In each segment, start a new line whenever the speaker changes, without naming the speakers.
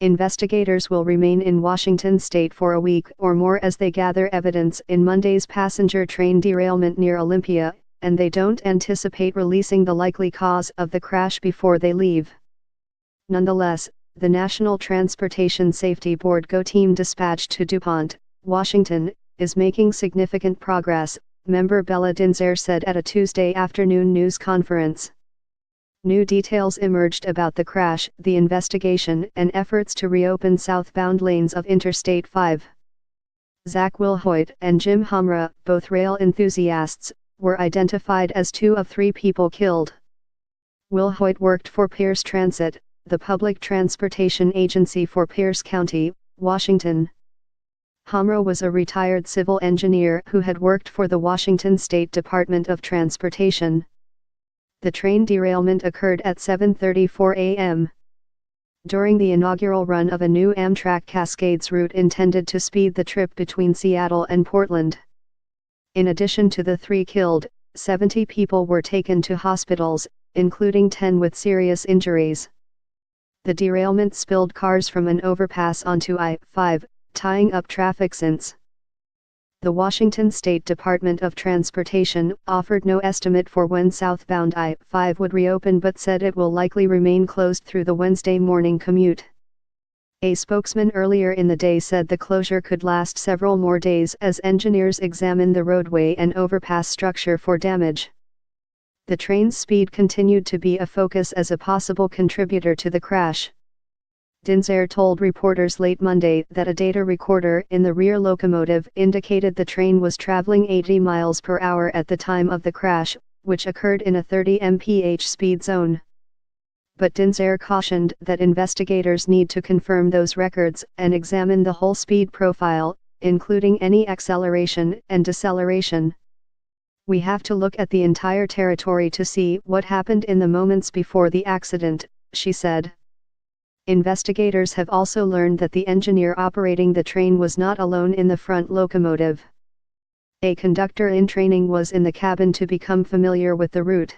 Investigators will remain in Washington state for a week or more as they gather evidence in Monday's passenger train derailment near Olympia, and they don't anticipate releasing the likely cause of the crash before they leave. Nonetheless, the National Transportation Safety Board GO team dispatched to DuPont, Washington, is making significant progress, member Bella Dinzer said at a Tuesday afternoon news conference. New details emerged about the crash, the investigation, and efforts to reopen southbound lanes of Interstate 5. Zach Wilhoit and Jim Hamra, both rail enthusiasts, were identified as 2 of 3 people killed. Wilhoit worked for Pierce Transit, the public transportation agency for Pierce County, Washington. Hamra was a retired civil engineer who had worked for the Washington State Department of Transportation. The train derailment occurred at 7:34 a.m. during the inaugural run of a new Amtrak Cascades route intended to speed the trip between Seattle and Portland. In addition to the 3 killed, 70 people were taken to hospitals, including 10 with serious injuries. The derailment spilled cars from an overpass onto I-5, tying up traffic since. The Washington State Department of Transportation offered no estimate for when southbound I-5 would reopen but said it will likely remain closed through the Wednesday morning commute. A spokesman earlier in the day said the closure could last several more days as engineers examine the roadway and overpass structure for damage. The train's speed continued to be a focus as a possible contributor to the crash. Dinzer told reporters late Monday that a data recorder in the rear locomotive indicated the train was traveling 80 miles per hour at the time of the crash, which occurred in a 30 mph speed zone. But Dinzer cautioned that investigators need to confirm those records and examine the whole speed profile, including any acceleration and deceleration. "We have to look at the entire territory to see what happened in the moments before the accident," she said. Investigators have also learned that the engineer operating the train was not alone in the front locomotive. A conductor in training was in the cabin to become familiar with the route.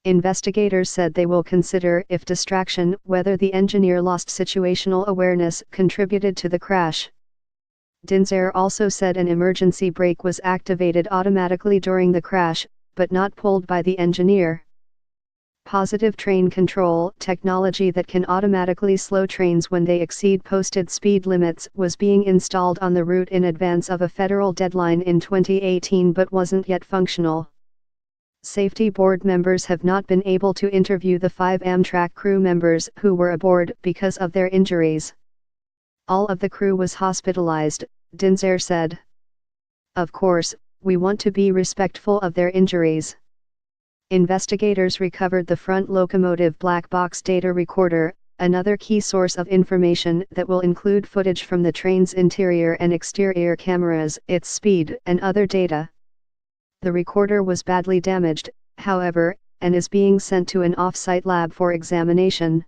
Investigators said they will consider if distraction, whether the engineer lost situational awareness, contributed to the crash. Dinzer also said an emergency brake was activated automatically during the crash, but not pulled by the engineer. Positive train control technology that can automatically slow trains when they exceed posted speed limits was being installed on the route in advance of a federal deadline in 2018 but wasn't yet functional. Safety board members have not been able to interview the 5 Amtrak crew members who were aboard because of their injuries. All of the crew was hospitalized, Dinzer said. "Of course, we want to be respectful of their injuries." Investigators recovered the front locomotive black box data recorder, another key source of information that will include footage from the train's interior and exterior cameras, its speed, and other data. The recorder was badly damaged, however, and is being sent to an off-site lab for examination.